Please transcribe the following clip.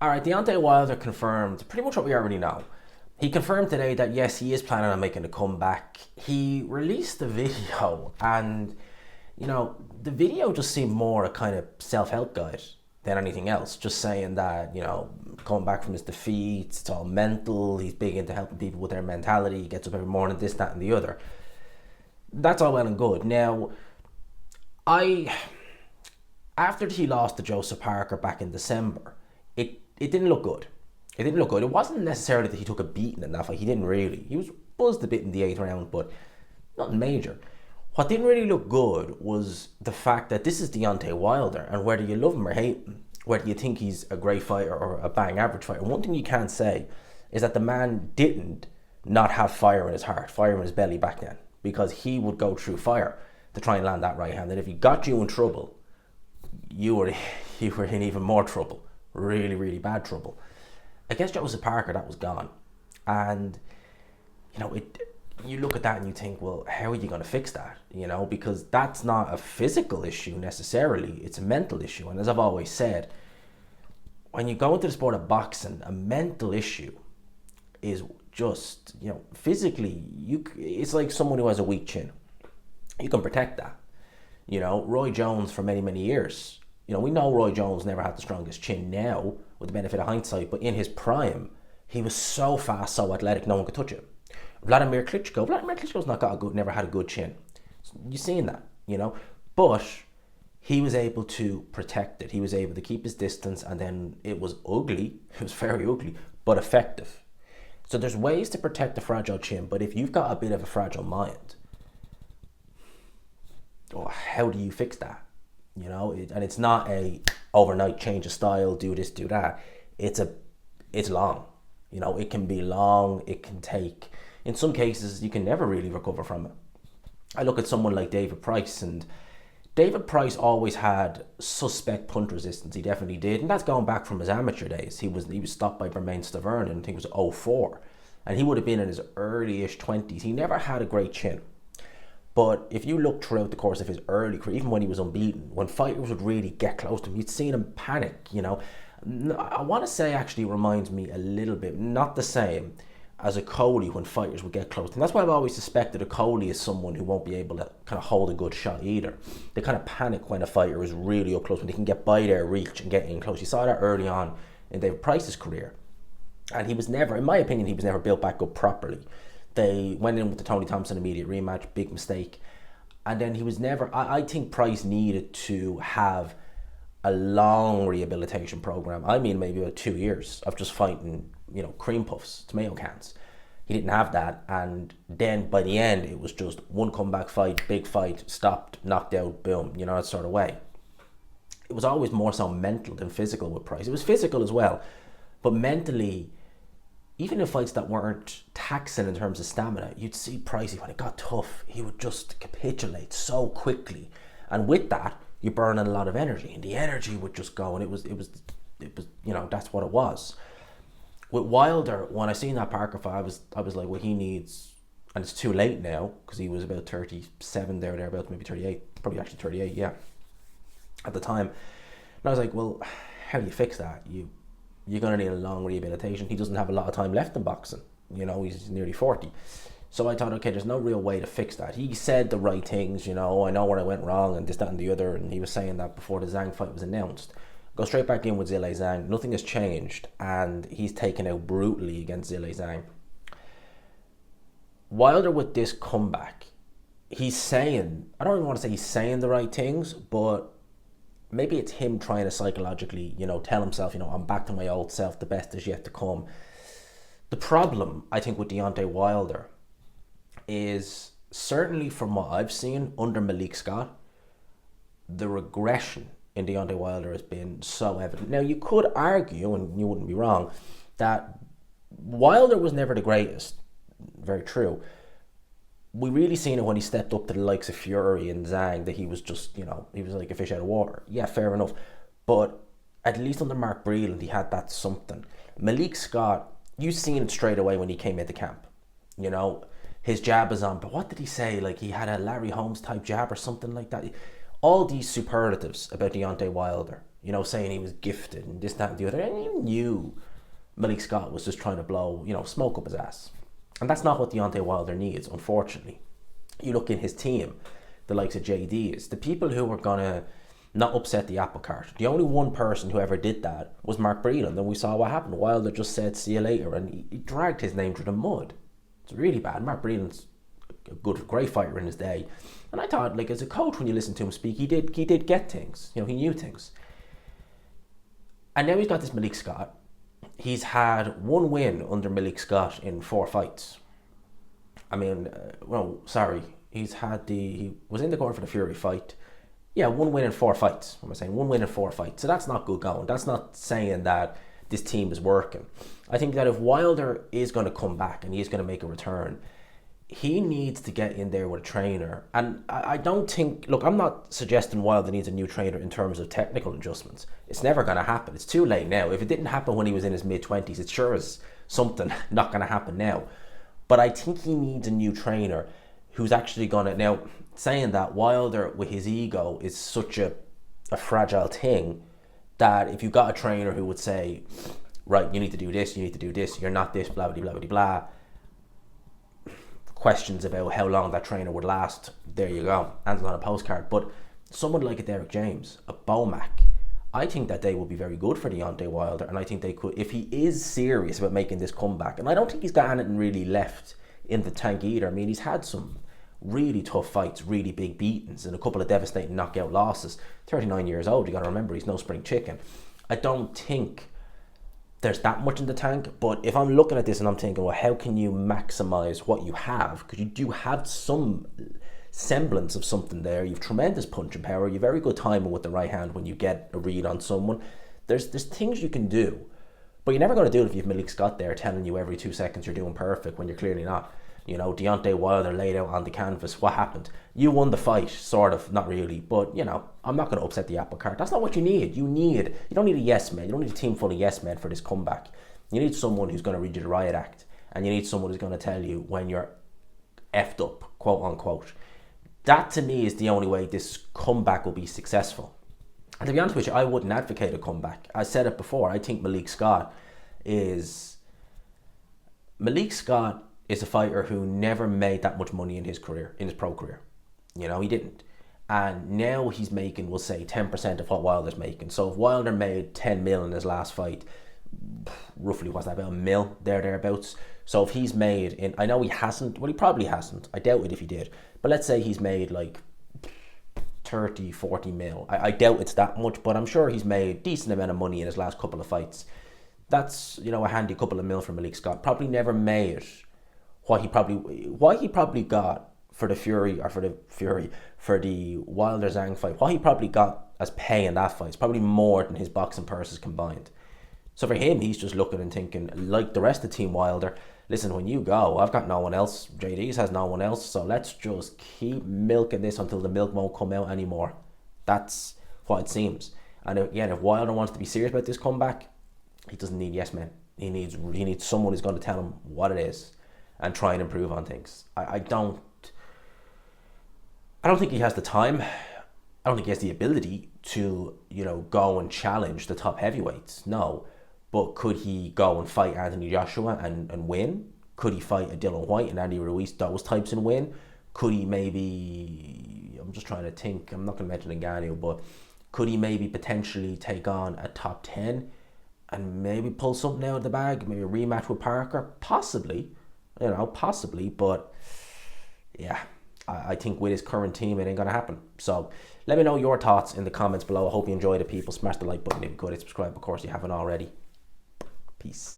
All right, Deontay Wilder confirmed pretty much what we already know. He confirmed today that yes, he is planning on making a comeback. He released a video, and the video just seemed more a kind of self-help guide than anything else. Just saying that coming back from his defeats, it's all mental. He's big into helping people with their mentality. He gets up every morning, this, that, and the other. That's all well and good. Now, I after he lost to Joseph Parker back in December, it didn't look good. It didn't look good. It wasn't necessarily that he took a beating in that fight. He didn't really. He was buzzed a bit in the 8th round, but nothing major. What didn't really look good was the fact that this is Deontay Wilder, and whether you love him or hate him, whether you think he's a great fighter or a bang average fighter, one thing you can't say is that the man didn't not have fire in his heart, fire in his belly back then, because he would go through fire to try and land that right hand. And if he got you in trouble, you were in even more trouble, really, really bad trouble. Against Joseph Parker, that was gone, and you look at that and you think, well, how are you going to fix that? Because that's not a physical issue necessarily; it's a mental issue. And as I've always said, when you go into the sport of boxing, a mental issue is just physically it's like someone who has a weak chin. You can protect that. Roy Jones for many, many years. We know Roy Jones never had the strongest chin now, with the benefit of hindsight, but in his prime, he was so fast, so athletic, no one could touch him. Vladimir Klitschko's never had a good chin. You've seen that, but he was able to protect it. He was able to keep his distance, and then it was ugly. It was very ugly, but effective. So there's ways to protect a fragile chin, but if you've got a bit of a fragile mind, how do you fix that? And it's not a overnight change of style, do this, do that. It's long. It can be long. It can take, in some cases, you can never really recover from it. I look at someone like David Price, and David Price always had suspect punch resistance. He definitely did, and that's going back from his amateur days. He was stopped by Bermain Stavern, and I think it was '04, and he would have been in his early-ish 20s. He never had a great chin. But if you look throughout the course of his early career, even when he was unbeaten, when fighters would really get close to him, you'd seen him panic, I want to say actually reminds me a little bit, not the same, as a Coley when fighters would get close. And that's why I've always suspected a Coley is someone who won't be able to kind of hold a good shot either. They kind of panic when a fighter is really up close, when they can get by their reach and get in close. You saw that early on in David Price's career. And he was never, in my opinion, he was never built back up properly. They went in with the Tony Thompson immediate rematch, big mistake. And then he was never, I think Price needed to have a long rehabilitation program. I mean, maybe about 2 years of just fighting, cream puffs, tomato cans. He didn't have that. And then by the end, it was just one comeback fight, big fight, stopped, knocked out, boom, that sort of way. It was always more so mental than physical with Price. It was physical as well, but mentally, even in fights that weren't taxing in terms of stamina, you'd see Pricey, when it got tough, he would just capitulate so quickly. And with that, you burn a lot of energy, and the energy would just go, and it was, that's what it was. With Wilder, when I seen that Parker fight, I was like, well, he needs, and it's too late now, because he was about 37 thereabouts, maybe 38, probably actually 38, yeah, at the time. And I was like, well, how do you fix that? You're going to need a long rehabilitation. He doesn't have a lot of time left in boxing. He's nearly 40. So I thought, okay, there's no real way to fix that. He said the right things, I know where I went wrong and this, that, and the other. And he was saying that before the Zhang fight was announced. Go straight back in with Zhilei Zhang. Nothing has changed. And he's taken out brutally against Zhilei Zhang. Wilder, with this comeback, he's saying, I don't even want to say he's saying the right things, but maybe it's him trying to psychologically, tell himself, I'm back to my old self, the best is yet to come. The problem, I think, with Deontay Wilder is, certainly from what I've seen under Malik Scott, the regression in Deontay Wilder has been so evident. Now, you could argue, and you wouldn't be wrong, that Wilder was never the greatest. Very true. We really seen it when he stepped up to the likes of Fury and Zhang, that he was just, he was like a fish out of water. Yeah, fair enough. But at least under Mark Breland, he had that something. Malik Scott, you seen it straight away when he came into camp. His jab is on, but what did he say? Like, he had a Larry Holmes type jab or something like that. All these superlatives about Deontay Wilder, you know, saying he was gifted and this, that, and the other. And you knew Malik Scott was just trying to blow, you know, smoke up his ass. And that's not what Deontay Wilder needs, unfortunately. You look in his team, the likes of JD, it's the people who were going to not upset the apple cart. The only one person who ever did that was Mark Breland, and we saw what happened. Wilder just said, see you later, and he dragged his name through the mud. It's really bad. Mark Breland's a great fighter in his day. And I thought, like, as a coach, when you listen to him speak, he did get things. You know, he knew things. And now he's got this Malik Scott. He's had one win under Malik Scott in 4 fights. I mean, he was in the corner for the Fury fight. Yeah, 1 win in 4 fights. What am I saying? 1 win in 4 fights. So that's not good going. That's not saying that this team is working. I think that if Wilder is going to come back and he's going to make a return, he needs to get in there with a trainer. And I don't think, look, I'm not suggesting Wilder needs a new trainer in terms of technical adjustments. It's never going to happen. It's too late now. If it didn't happen when he was in his mid-20s, it sure is something not going to happen now. But I think he needs a new trainer who's actually going to, now, saying that, Wilder with his ego is such a fragile thing that if you got a trainer who would say, right, you need to do this, you're not this, blah, blah, blah, blah, blah, questions about how long that trainer would last, there you go, answers on a postcard. But someone like a Derek James, a Bomac, I think that they would be very good for Deontay Wilder, and I think they could, if he is serious about making this comeback, and I don't think he's got anything really left in the tank either. I mean, he's had some really tough fights, really big beatings, and a couple of devastating knockout losses. 39 years old, you got to remember, he's no spring chicken. I don't think there's that much in the tank, but if I'm looking at this and I'm thinking, well, how can you maximize what you have? Because you do have some semblance of something there. You've tremendous punching power. You've very good timing with the right hand when you get a read on someone. There's things you can do, but you're never going to do it if you've Malik Scott there telling you every 2 seconds you're doing perfect when you're clearly not. You know, Deontay Wilder laid out on the canvas. What happened? You won the fight, sort of, not really, but, you know, I'm not going to upset the apple cart. That's not what you need. You don't need a yes man. You don't need a team full of yes men for this comeback. You need someone who's going to read you the riot act, and you need someone who's going to tell you when you're effed up, quote unquote. That, to me, is the only way this comeback will be successful. And to be honest with you, I wouldn't advocate a comeback. I said it before. I think Malik Scott is a fighter who never made that much money in his career, in his pro career. You know, he didn't. And now he's making, we'll say, 10% of what Wilder's making. So if Wilder made 10 mil in his last fight, roughly, what's that, about a mil, thereabouts. So if he's made, I know he hasn't, well, he probably hasn't. I doubt it if he did. But let's say he's made like 30, 40 mil. I doubt it's that much, but I'm sure he's made a decent amount of money in his last couple of fights. That's, you know, a handy couple of mil for Malik Scott. Probably never made what he probably got for the Wilder Zhang fight. What he probably got as pay in that fight is probably more than his boxing purses combined. So for him, he's just looking and thinking, like the rest of Team Wilder, listen, when you go, I've got no one else. JD's has no one else, so let's just keep milking this until the milk won't come out anymore. That's what it seems. And again, if Wilder wants to be serious about this comeback, he doesn't need yes men. He needs someone who's going to tell him what it is and try and improve on things. I don't think he has the time. I don't think he has the ability to, you know, go and challenge the top heavyweights. No. But could he go and fight Anthony Joshua and win? Could he fight a Dylan White and Andy Ruiz, those types, and win? Could he maybe, I'm just trying to think, I'm not going to mention Ngannou, but could he maybe potentially take on a top 10 and maybe pull something out of the bag? Maybe a rematch with Parker? Possibly. You know, possibly, but yeah, I think with his current team, it ain't going to happen. So let me know your thoughts in the comments below. I hope you enjoyed it, people. Smash the like button if you could. Subscribe, of course, if you haven't already. Peace.